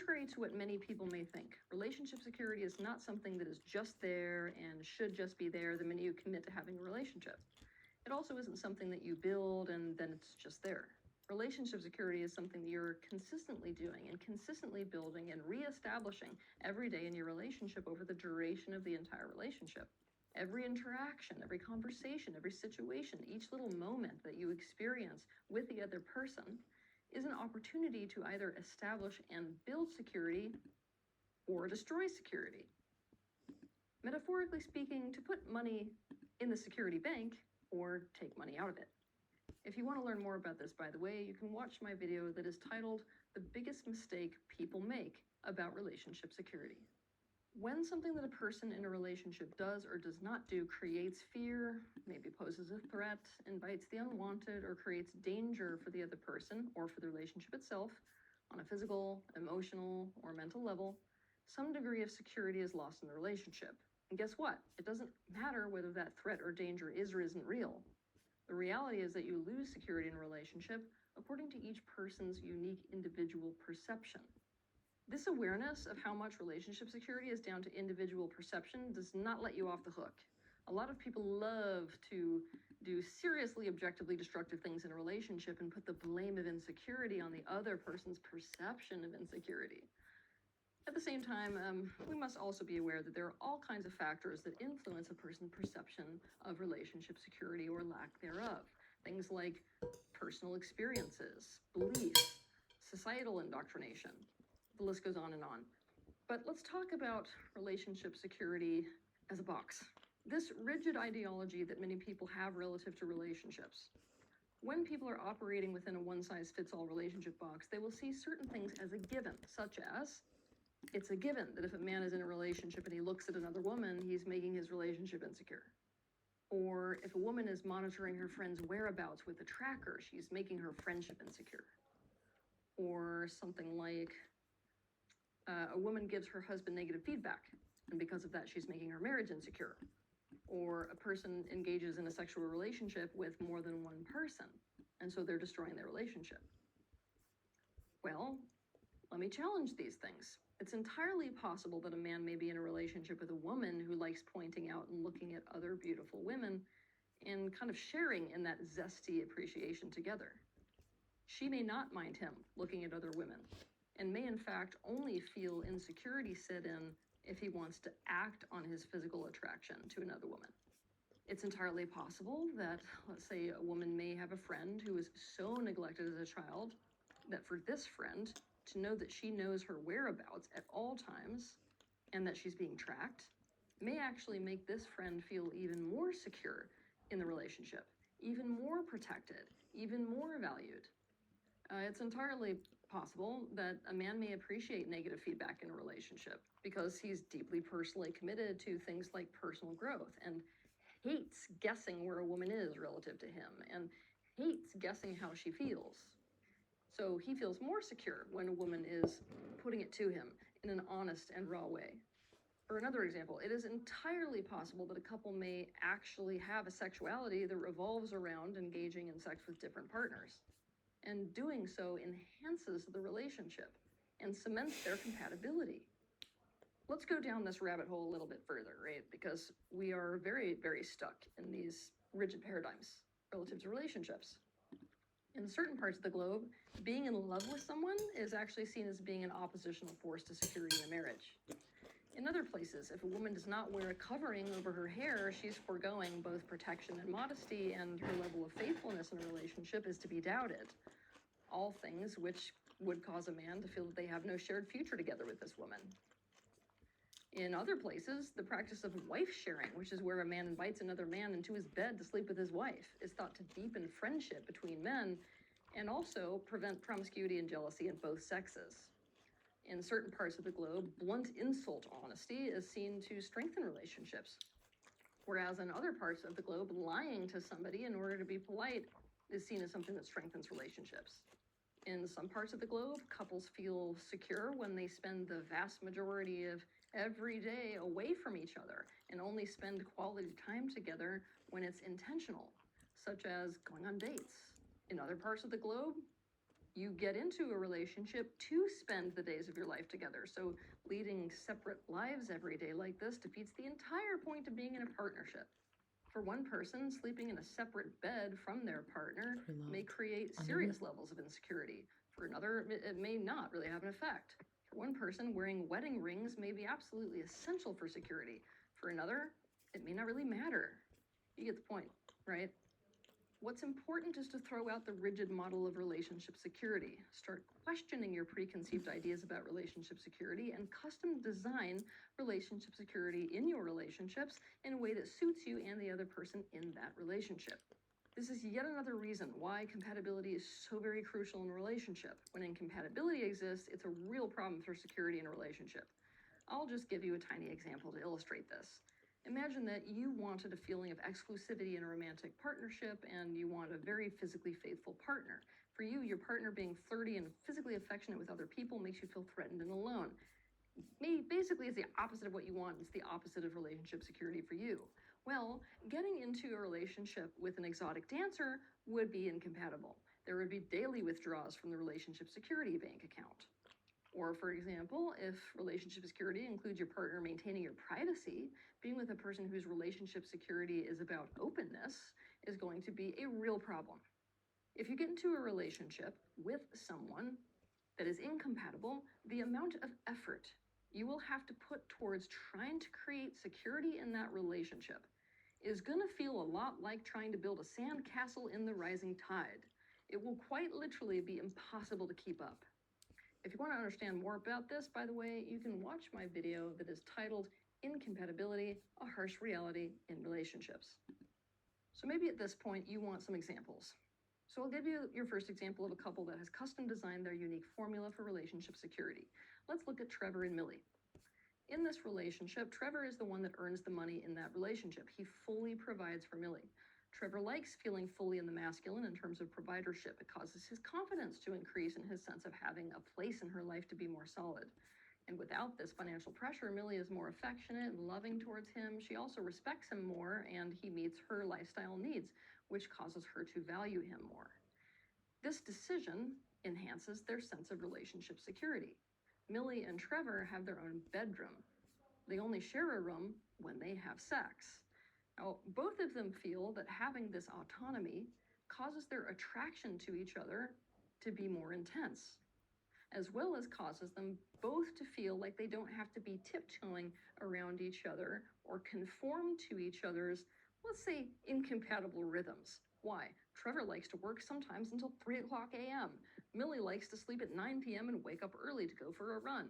Contrary to what many people may think, relationship security is not something that is just there and should just be there the minute you commit to having a relationship. It also isn't something that you build and then it's just there. Relationship security is something that you're consistently doing and consistently building and reestablishing every day in your relationship over the duration of the entire relationship. Every interaction, every conversation, every situation, each little moment that you experience with the other person is an opportunity to either establish and build security or destroy security. Metaphorically speaking, to put money in the security bank or take money out of it. If you want to learn more about this, by the way, you can watch my video that is titled "The Biggest Mistake People Make About Relationship Security." When something that a person in a relationship does or does not do creates fear, maybe poses a threat, invites the unwanted, or creates danger for the other person or for the relationship itself on a physical, emotional, or mental level, some degree of security is lost in the relationship. And guess what? It doesn't matter whether that threat or danger is or isn't real. The reality is that you lose security in a relationship according to each person's unique individual perception. This awareness of how much relationship security is down to individual perception does not let you off the hook. A lot of people love to do seriously objectively destructive things in a relationship and put the blame of insecurity on the other person's perception of insecurity. At the same time, we must also be aware that there are all kinds of factors that influence a person's perception of relationship security or lack thereof. Things like personal experiences, beliefs, societal indoctrination. The list goes on and on. But let's talk about relationship security as a box. This rigid ideology that many people have relative to relationships. When people are operating within a one-size-fits-all relationship box, they will see certain things as a given, such as it's a given that if a man is in a relationship and he looks at another woman, he's making his relationship insecure. Or if a woman is monitoring her friend's whereabouts with a tracker, she's making her friendship insecure. Or something like a woman gives her husband negative feedback, and because of that, she's making her marriage insecure. Or a person engages in a sexual relationship with more than one person, and so they're destroying their relationship. Well, let me challenge these things. It's entirely possible that a man may be in a relationship with a woman who likes pointing out and looking at other beautiful women and kind of sharing in that zesty appreciation together. She may not mind him looking at other women and may in fact only feel insecurity set in if he wants to act on his physical attraction to another woman. It's entirely possible that, let's say, a woman may have a friend who was so neglected as a child that for this friend to know that she knows her whereabouts at all times and that she's being tracked may actually make this friend feel even more secure in the relationship, even more protected, even more valued. It's entirely possible that a man may appreciate negative feedback in a relationship because he's deeply personally committed to things like personal growth and hates guessing where a woman is relative to him and hates guessing how she feels. So he feels more secure when a woman is putting it to him in an honest and raw way. Or another example, it is entirely possible that a couple may actually have a sexuality that revolves around engaging in sex with different partners. And doing so enhances the relationship and cements their compatibility. Let's go down this rabbit hole a little bit further, right? Because we are very, very stuck in these rigid paradigms relative to relationships. In certain parts of the globe, being in love with someone is actually seen as being an oppositional force to security in a marriage. In other places, if a woman does not wear a covering over her hair, she's foregoing both protection and modesty, and her level of faithfulness in a relationship is to be doubted. All things which would cause a man to feel that they have no shared future together with this woman. In other places, the practice of wife sharing, which is where a man invites another man into his bed to sleep with his wife, is thought to deepen friendship between men and also prevent promiscuity and jealousy in both sexes. In certain parts of the globe, blunt insult honesty is seen to strengthen relationships, whereas in other parts of the globe, lying to somebody in order to be polite is seen as something that strengthens relationships. In some parts of the globe, couples feel secure when they spend the vast majority of every day away from each other and only spend quality time together when it's intentional, such as going on dates. In other parts of the globe, You get into a relationship to spend the days of your life together. So leading separate lives every day like this defeats the entire point of being in a partnership. For one person, sleeping in a separate bed from their partner may create serious levels of insecurity. For another, it may not really have an effect. For one person, wearing wedding rings may be absolutely essential for security. For another, it may not really matter. You get the point, right? What's important is to throw out the rigid model of relationship security. Start questioning your preconceived ideas about relationship security and custom design relationship security in your relationships in a way that suits you and the other person in that relationship. This is yet another reason why compatibility is so very crucial in a relationship. When incompatibility exists, it's a real problem for security in a relationship. I'll just give you a tiny example to illustrate this. Imagine that you wanted a feeling of exclusivity in a romantic partnership and you want a very physically faithful partner. For you, your partner being flirty and physically affectionate with other people makes you feel threatened and alone. Basically, it's the opposite of what you want. It's the opposite of relationship security for you. Well, getting into a relationship with an exotic dancer would be incompatible. There would be daily withdrawals from the relationship security bank account. Or, for example, if relationship security includes your partner maintaining your privacy, being with a person whose relationship security is about openness is going to be a real problem. If you get into a relationship with someone that is incompatible, the amount of effort you will have to put towards trying to create security in that relationship is going to feel a lot like trying to build a sand castle in the rising tide. It will quite literally be impossible to keep up. If you want to understand more about this, by the way, you can watch my video that is titled Incompatibility, a Harsh Reality in Relationships. So maybe at this point you want some examples. So I'll give you your first example of a couple that has custom designed their unique formula for relationship security. Let's look at Trevor and Millie. In this relationship, Trevor is the one that earns the money in that relationship. He fully provides for Millie. Trevor likes feeling fully in the masculine in terms of providership. It causes his confidence to increase and his sense of having a place in her life to be more solid. And without this financial pressure, Millie is more affectionate and loving towards him. She also respects him more, and he meets her lifestyle needs, which causes her to value him more. This decision enhances their sense of relationship security. Millie and Trevor have their own bedroom. They only share a room when they have sex. Now, both of them feel that having this autonomy causes their attraction to each other to be more intense, as well as causes them both to feel like they don't have to be tiptoeing around each other or conform to each other's, let's say, incompatible rhythms. Why? Trevor likes to work sometimes until 3 o'clock a.m. Millie likes to sleep at 9 p.m. and wake up early to go for a run.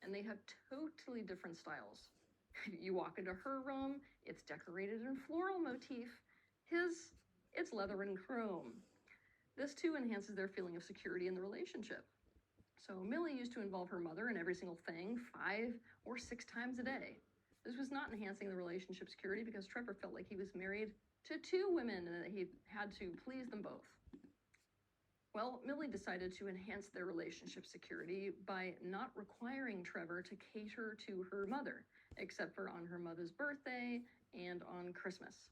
And they have totally different styles. You walk into her room, it's decorated in floral motif. His, it's leather and chrome. This too enhances their feeling of security in the relationship. So Millie used to involve her mother in every single thing 5 or 6 times a day. This was not enhancing the relationship security because Trevor felt like he was married to 2 women and that he had to please them both. Well, Millie decided to enhance their relationship security by not requiring Trevor to cater to her mother, except for on her mother's birthday and on Christmas.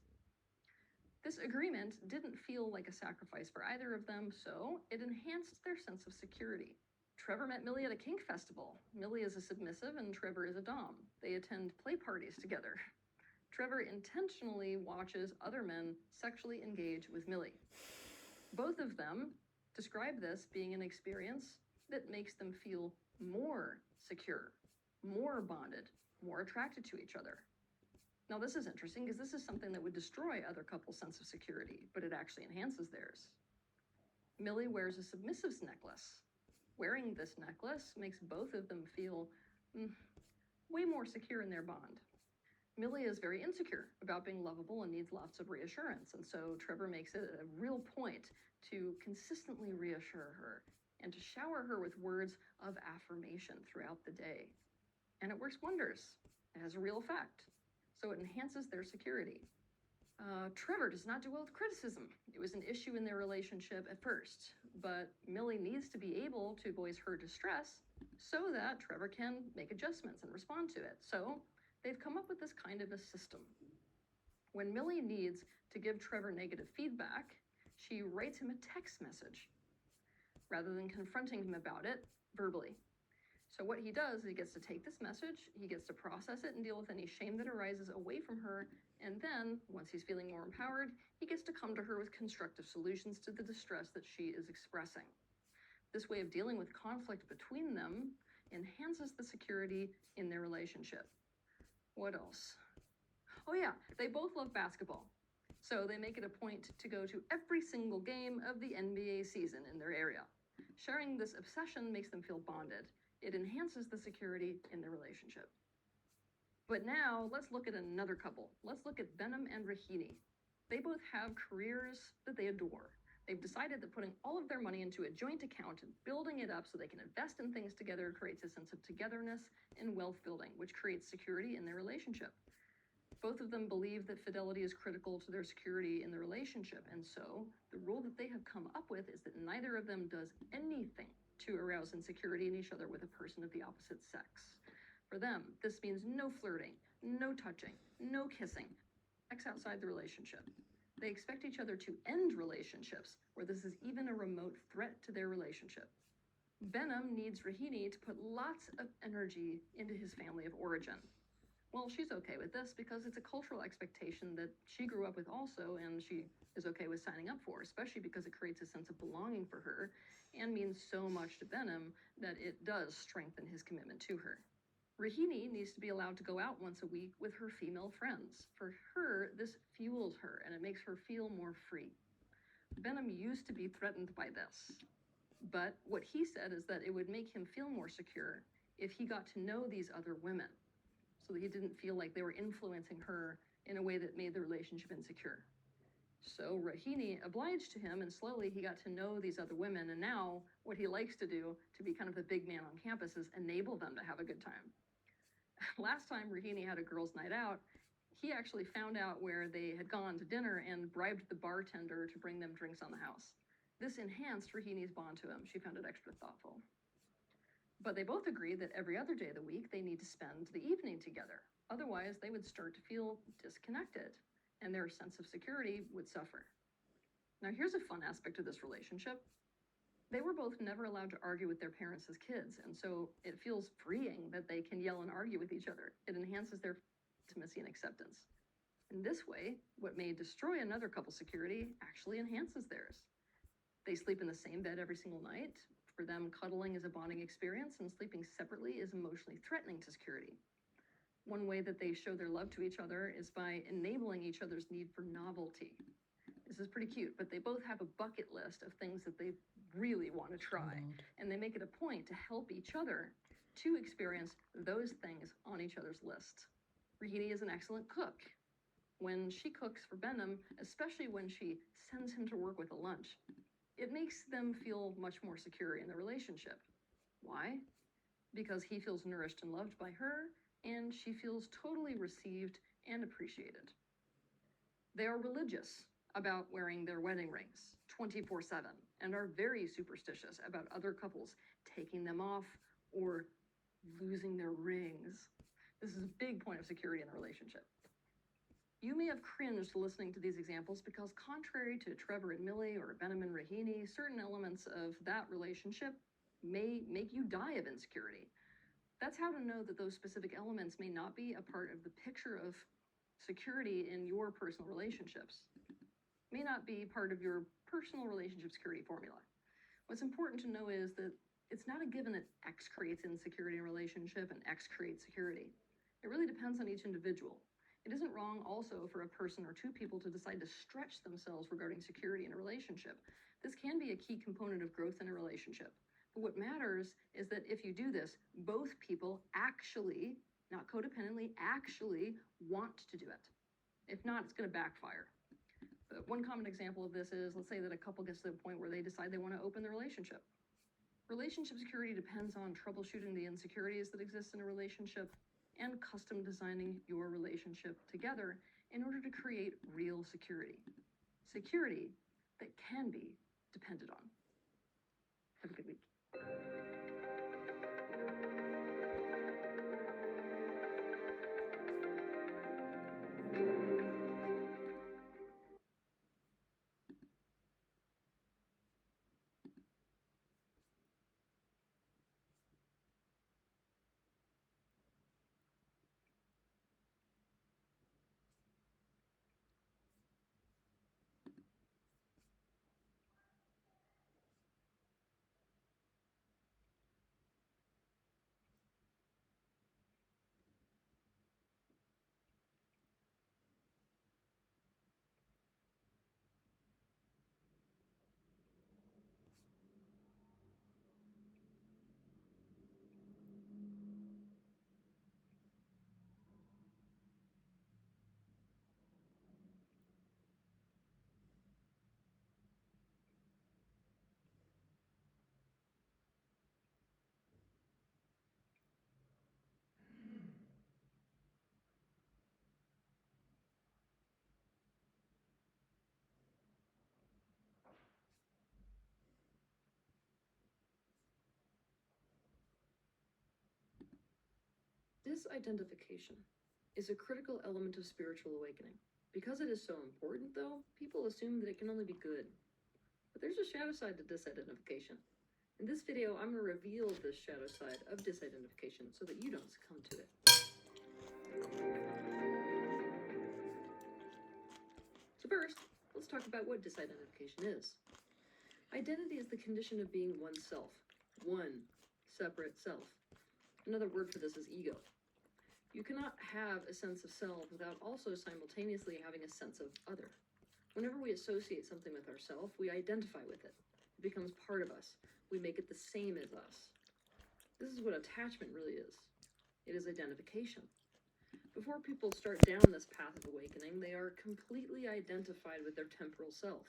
This agreement didn't feel like a sacrifice for either of them, so it enhanced their sense of security. Trevor met Millie at a kink festival. Millie is a submissive and Trevor is a dom. They attend play parties together. Trevor intentionally watches other men sexually engage with Millie. Both of them describe this being an experience that makes them feel more secure, more bonded, more attracted to each other. Now, this is interesting because this is something that would destroy other couples' sense of security, but it actually enhances theirs. Millie wears a submissive's necklace. Wearing this necklace makes both of them feel way more secure in their bond. Millie is very insecure about being lovable and needs lots of reassurance, and so Trevor makes it a real point to consistently reassure her and to shower her with words of affirmation throughout the day. And it works wonders. It has a real effect. So it enhances their security. Trevor does not do well with criticism. It was an issue in their relationship at first, but Millie needs to be able to voice her distress so that Trevor can make adjustments and respond to it. So they've come up with this kind of a system. When Millie needs to give Trevor negative feedback, she writes him a text message. rather than confronting him about it verbally. So what he does is he gets to take this message, he gets to process it and deal with any shame that arises away from her, and then, once he's feeling more empowered, he gets to come to her with constructive solutions to the distress that she is expressing. This way of dealing with conflict between them enhances the security in their relationship. What else? Oh yeah, they both love basketball. So they make it a point to go to every single game of the NBA season in their area. Sharing this obsession makes them feel bonded. It enhances the security in their relationship. But now, let's look at another couple. Let's look at Benham and Rahini. They both have careers that they adore. They've decided that putting all of their money into a joint account and building it up so they can invest in things together creates a sense of togetherness and wealth building, which creates security in their relationship. Both of them believe that fidelity is critical to their security in the relationship, and so the rule that they have come up with is that neither of them does anything to arouse insecurity in each other with a person of the opposite sex. For them, this means no flirting, no touching, no kissing, sex outside the relationship. They expect each other to end relationships where this is even a remote threat to their relationship. Benham needs Rahini to put lots of energy into his family of origin. Well, she's okay with this because it's a cultural expectation that she grew up with also, and she is okay with signing up for, especially because it creates a sense of belonging for her and means so much to Benham that it does strengthen his commitment to her. Rahini needs to be allowed to go out once a week with her female friends. For her, this fuels her and it makes her feel more free. Benham used to be threatened by this, but what he said is that it would make him feel more secure if he got to know these other women, so that he didn't feel like they were influencing her in a way that made the relationship insecure. So Rahini obliged to him, and slowly he got to know these other women, and now what he likes to do to be kind of the big man on campus is enable them to have a good time. Last time Rahini had a girls' night out, he actually found out where they had gone to dinner and bribed the bartender to bring them drinks on the house. This enhanced Rahini's bond to him. She found it extra thoughtful. But they both agreed that every other day of the week they need to spend the evening together. Otherwise, they would start to feel disconnected, and their sense of security would suffer. Now, here's a fun aspect of this relationship. They were both never allowed to argue with their parents as kids, and so it feels freeing that they can yell and argue with each other. It enhances their intimacy and acceptance. In this way, what may destroy another couple's security actually enhances theirs. They sleep in the same bed every single night. For them, cuddling is a bonding experience, and sleeping separately is emotionally threatening to security. One way that they show their love to each other is by enabling each other's need for novelty. This is pretty cute, but they both have a bucket list of things that they really want to try, and they make it a point to help each other to experience those things on each other's list. Rahini is an excellent cook. When she cooks for Benham, especially when she sends him to work with a lunch, it makes them feel much more secure in the relationship. Why? Because he feels nourished and loved by her, and she feels totally received and appreciated. They are religious about wearing their wedding rings 24/7 and are very superstitious about other couples taking them off or losing their rings. This is a big point of security in the relationship. You may have cringed listening to these examples because, contrary to Trevor and Millie or Benham and Rahini, certain elements of that relationship may make you die of insecurity. That's how to know that those specific elements may not be a part of the picture of security in your personal relationships. May not be part of your personal relationship security formula. What's important to know is that it's not a given that X creates insecurity in a relationship and X creates security. It really depends on each individual. It isn't wrong also for a person or two people to decide to stretch themselves regarding security in a relationship. This can be a key component of growth in a relationship. But what matters is that if you do this, both people actually, not codependently, actually want to do it. If not, it's going to backfire. But one common example of this is, let's say that a couple gets to the point where they decide they want to open the relationship. Relationship security depends on troubleshooting the insecurities that exist in a relationship and custom designing your relationship together in order to create real security. Security that can be depended on. Have a good week. Disidentification is a critical element of spiritual awakening. Because it is so important, though, people assume that it can only be good. But there's a shadow side to disidentification. In this video, I'm going to reveal this shadow side of disidentification so that you don't succumb to it. So first, let's talk about what disidentification is. Identity is the condition of being oneself, one separate self. Another word for this is ego. You cannot have a sense of self without also simultaneously having a sense of other. Whenever we associate something with ourselves, we identify with it. It becomes part of us. We make it the same as us. This is what attachment really is. It is identification. Before people start down this path of awakening, they are completely identified with their temporal self.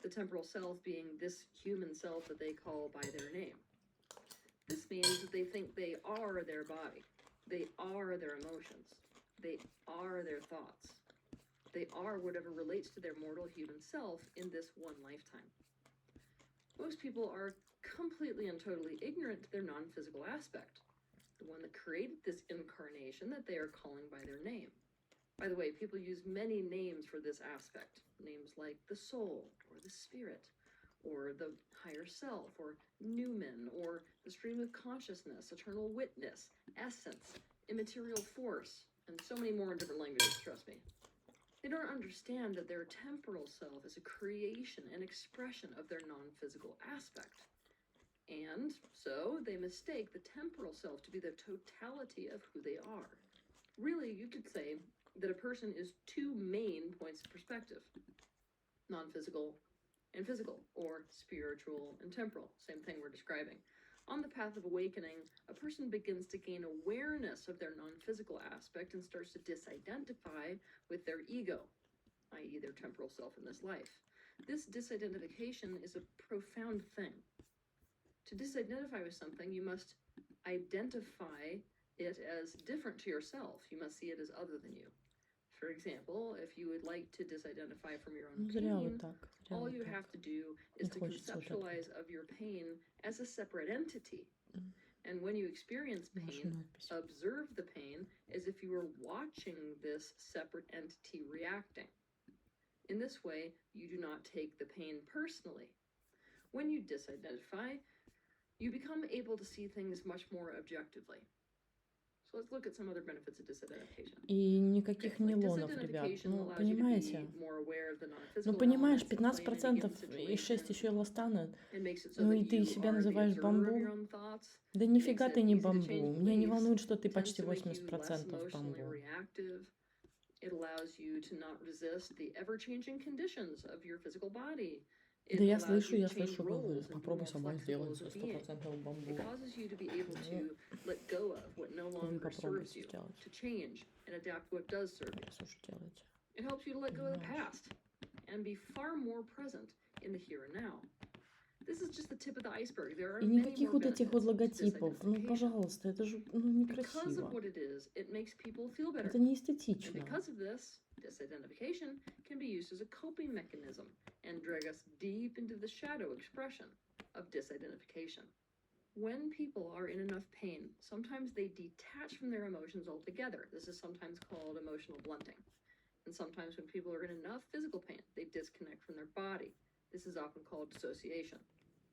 The temporal self being this human self that they call by their name. This means that they think they are their body. They are their emotions. They are their thoughts. They are whatever relates to their mortal human self in this one lifetime. Most people are completely and totally ignorant to their non-physical aspect, the one that created this incarnation that they are calling by their name. By the way, people use many names for this aspect, names like the soul, or the spirit, or the higher self, or Newman, or the stream of consciousness, eternal witness, essence, immaterial force, and so many more in different languages, trust me. They don't understand that their temporal self is a creation and expression of their non-physical aspect. And so they mistake the temporal self to be the totality of who they are. Really, you could say that a person is two main points of perspective, non-physical and physical, or spiritual and temporal, same thing we're describing. On the path of awakening, a person begins to gain awareness of their non-physical aspect and starts to disidentify with their ego, i.e. their temporal self in this life. This disidentification is a profound thing. To disidentify with something, you must identify it as different to yourself. You must see it as other than you. For example, if you would like to disidentify from your own pain, all you have to do is to conceptualize of your pain as a separate entity. And when you experience pain, observe the pain as if you were watching this separate entity reacting. In this way, you do not take the pain personally. When you disidentify, you become able to see things much more objectively. So let's look at some other benefits of disidentification. И никаких нейлонов, ребят. Ну, понимаете? Ну, понимаешь, 15% и 6 еще эластана. Ну, и ты себя называешь бамбу? Да нифига ты не бамбу. Меня не волнует, что ты почти 80% бамбу. It allows you to not resist the ever-changing conditions of your physical body. Да я слышу, говорю. Попробуй сама сделать 100% бамбу. It causes you to be able to let go of what no longer serves you, to change and adapt what does serve you. It helps you to let go of the past and be far more present in the here and now. This is just the tip of the iceberg. There are И никаких вот этих вот логотипов. Ну, пожалуйста, это же некрасиво. Это не эстетично. Because of this, disidentification can be used as a coping mechanism and drag us deep into the shadow expression of disidentification. When people are in enough pain, sometimes they detach from their emotions altogether. This is sometimes called emotional blunting. And sometimes when people are in enough physical pain, they disconnect from their body. This is often called dissociation.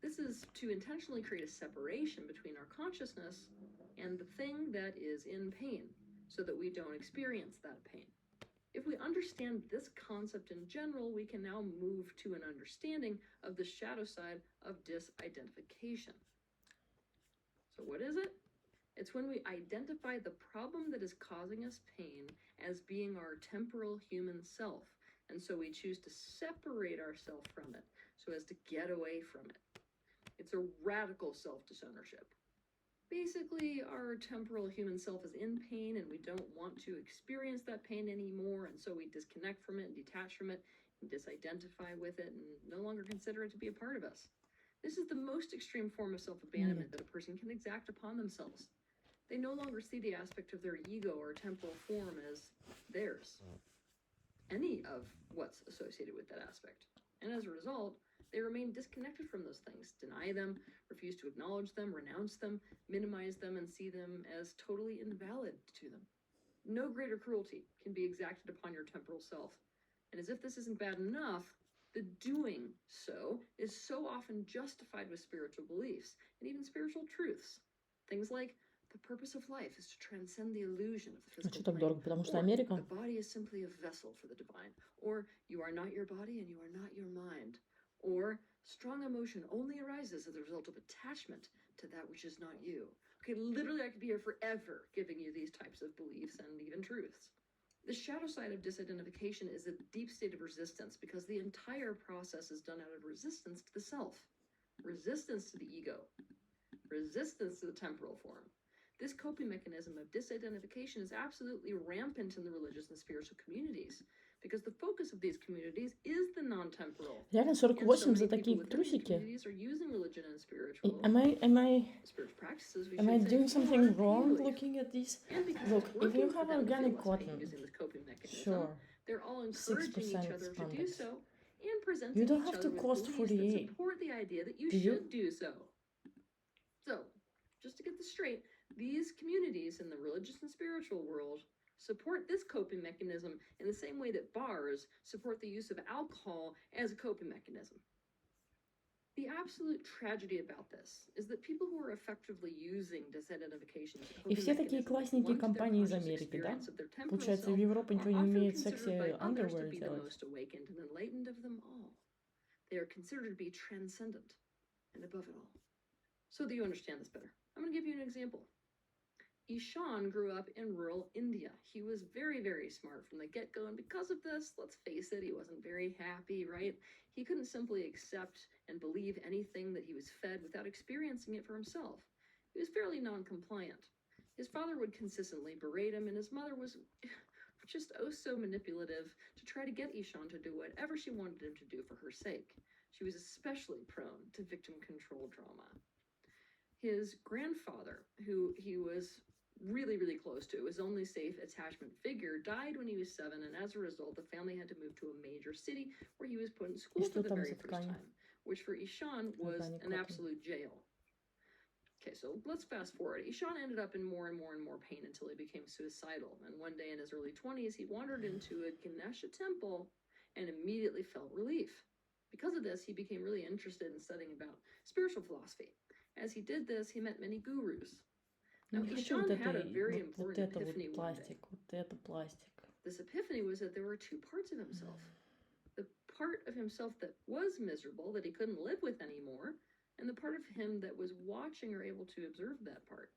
This is to intentionally create a separation between our consciousness and the thing that is in pain, so that we don't experience that pain. If we understand this concept in general, we can now move to an understanding of the shadow side of disidentification. So what is it? It's when we identify the problem that is causing us pain as being our temporal human self, and so we choose to separate ourselves from it so as to get away from it. It's a radical self-disownership. Basically, our temporal human self is in pain and we don't want to experience that pain anymore, and so we disconnect from it and detach from it and disidentify with it and no longer consider it to be a part of us. This is the most extreme form of self-abandonment that a person can exact upon themselves. They no longer see the aspect of their ego or temporal form as theirs, any of what's associated with that aspect. And as a result, they remain disconnected from those things, deny them, refuse to acknowledge them, renounce them, minimize them, and see them as totally invalid to them. No greater cruelty can be exacted upon your temporal self. And as if this isn't bad enough, the doing so is so often justified with spiritual beliefs and even spiritual truths. Things like the purpose of life is to transcend the illusion of the А что physical так plane. дорого? Потому что Or Америка. the body is simply a vessel for the divine. Or you are not your body and you are not your mind. Or strong emotion only arises as a result of attachment to that which is not you. Okay, literally I could be here forever giving you these types of beliefs and even truths. The shadow side of disidentification is a deep state of resistance because the entire process is done out of resistance to the self, resistance to the ego, resistance to the temporal form. This coping mechanism of disidentification is absolutely rampant in the religious and spiritual communities because the focus of these communities is the non-temporal. Реально And so 48 many за people такие within these трусики. communities are using religion and spiritual spiritual practices, we Am I should say, doing something for pain wrong relief. looking at these? And because Look, it's if working you for have them to feel organic less pain cotton, using this coping mechanism, sure, they're all encouraging each 6% other to do spandex. so and presenting You don't each have other to with cost beliefs that 48. support the idea that you Do you? should do so. So, just to get this straight, these communities in the religious and spiritual world support this coping mechanism in the same way that bars support the use of alcohol as a coping mechanism. The absolute tragedy about this is that people who are effectively using disidentification as a И coping все такие mechanism классненькие blunt their компании из conscious Америки, да? experience of their temporal Получается, в self Европе are никто не often умеет considered by секси others to underwear be the делать. most awakened and enlightened of them all. They are considered to be transcendent and above it all. So that you understand this better, I'm going to give you an example. Ishan grew up in rural India. He was very, very smart from the get-go, and because of this, let's face it, he wasn't very happy, right? He couldn't simply accept and believe anything that he was fed without experiencing it for himself. He was fairly non-compliant. His father would consistently berate him, and his mother was just oh so manipulative to try to get Ishan to do whatever she wanted him to do for her sake. She was especially prone to victim control trauma. His grandfather, who he was really, really close to, his only safe attachment figure, died when he was 7, and as a result, the family had to move to a major city where he was put in school for the very first time, which for Ishan was an absolute jail. Okay, so let's fast forward. Ishan ended up in more and more and more pain until he became suicidal, and one day in his early 20s, he wandered into a Ganesha temple and immediately felt relief. Because of this, he became really interested in studying about spiritual philosophy. As he did this, he met many gurus. Now, Ishan had a very important epiphany one day. This epiphany was that there were two parts of himself. The part of himself that was miserable, that he couldn't live with anymore, and the part of him that was watching or able to observe that part.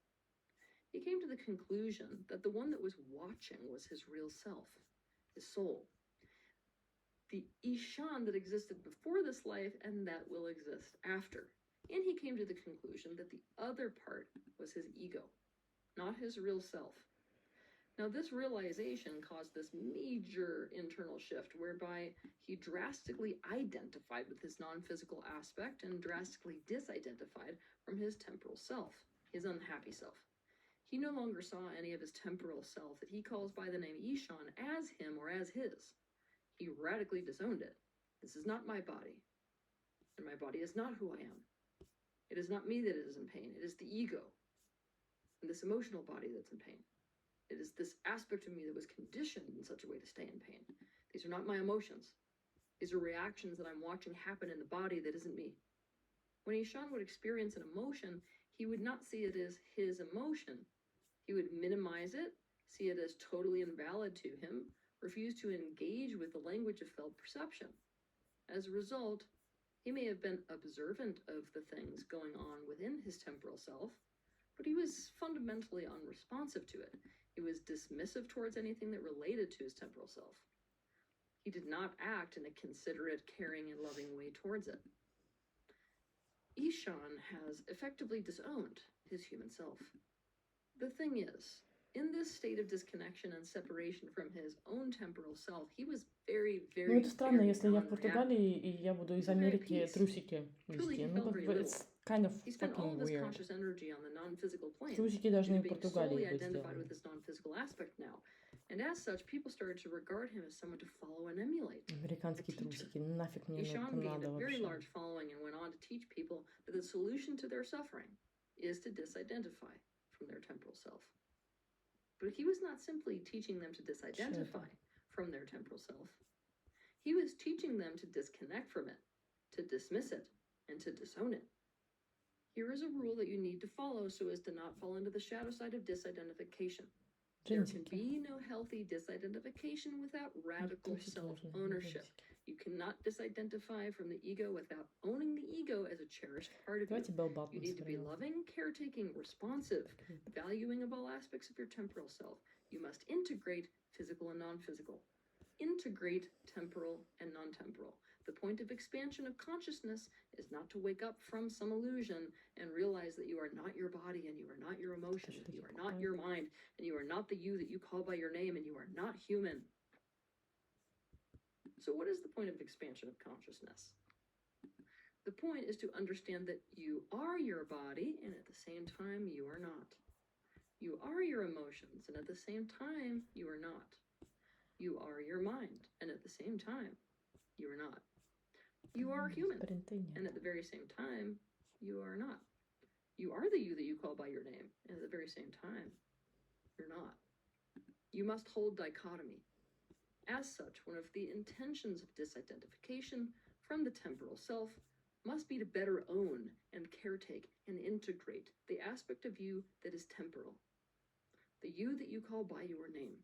He came to the conclusion that the one that was watching was his real self, his soul. The Ishan that existed before this life and that will exist after. And he came to the conclusion that the other part was his ego, not his real self. Now, this realization caused this major internal shift whereby he drastically identified with his non-physical aspect and drastically disidentified from his temporal self, his unhappy self. He no longer saw any of his temporal self that he calls by the name Ishan as him or as his. He radically disowned it. This is not my body, and my body is not who I am. It is not me that is in pain. It is the ego and this emotional body that's in pain. It is this aspect of me that was conditioned in such a way to stay in pain. These are not my emotions. These are reactions that I'm watching happen in the body that isn't me. When Ishan would experience an emotion, he would not see it as his emotion. He would minimize it, see it as totally invalid to him, refuse to engage with the language of felt perception. As a result, he may have been observant of the things going on within his temporal self, but he was fundamentally unresponsive to it. He was dismissive towards anything that related to his temporal self. He did not act in a considerate, caring, and loving way towards it. Ishan has effectively disowned his human self. The thing is, in this state of disconnection and separation from his own temporal self, he was very, very, Ну, это странно, very если я в unhappy. Португалии, и я буду из He was very at Америки peace. трусики Truly, вести. he Ну, felt как very бы, little. it's kind of He spent all fucking of his weird. conscious energy on the non-physical plane, Трусики due даже to не в being Португалии solely бы identified сделаны. with this non-physical aspect now. And as such, people started to regard him as someone to follow and emulate. Американские трусики, нафиг мне это Isham gained надо a very вообще. large following and went on to teach people that the solution to their suffering is to disidentify from their temporal self. But he was not simply teaching them to disidentify from their temporal self. He was teaching them to disconnect from it, to dismiss it, and to disown it. Here is a rule that you need to follow so as to not fall into the shadow side of disidentification. There can be no healthy disidentification without radical self-ownership. You cannot disidentify from the ego without owning the ego as a cherished part of you. You need to be loving, caretaking, responsive, valuing of all aspects of your temporal self. You must integrate physical and non-physical. Integrate temporal and non-temporal. The point of expansion of consciousness is not to wake up from some illusion and realize that you are not your body and you are not your emotions, you are not your mind, and you are not the you that you call by your name, and you are not human. So what is the point of expansion of consciousness? The point is to understand that you are your body, and at the same time, you are not. You are your emotions, and at the same time, you are not. You are your mind, and at the same time, you are not. You are human, and at the very same time, you are not. You are the you that you call by your name, and at the very same time, you're not. You must hold dichotomy. As such, one of the intentions of disidentification from the temporal self must be to better own and caretake and integrate the aspect of you that is temporal, the you that you call by your name.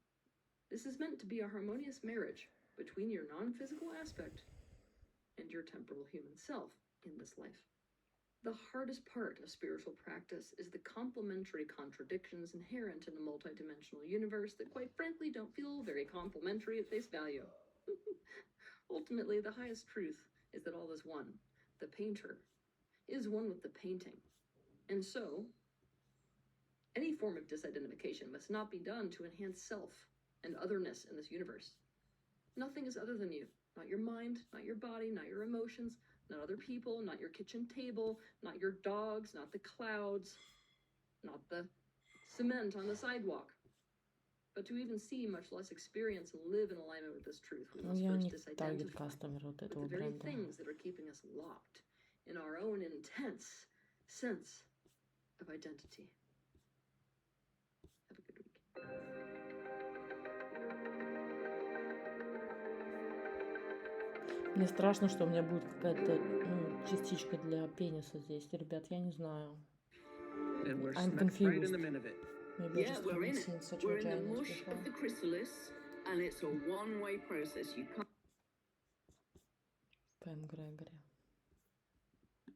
This is meant to be a harmonious marriage between your non-physical aspect and your temporal human self in this life. The hardest part of spiritual practice is the complementary contradictions inherent in a multidimensional universe that, quite frankly, don't feel very complementary at face value. Ultimately, the highest truth is that all is one. The painter is one with the painting. And so, any form of disidentification must not be done to enhance self and otherness in this universe. Nothing is other than you. Not your mind, not your body, not your emotions, not other people, not your kitchen table, not your dogs, not the clouds, not the cement on the sidewalk. But to even see, much less experience and live in alignment with this truth, we must first disidentify with the very things that are keeping us locked in our own intense sense of identity. Have a good week. Мне страшно, что у меня будет какая-то частичка для пениса здесь. Ребят, я не знаю. I'm confused. Maybe I just haven't seen such vaginas before. Пэм Грегори.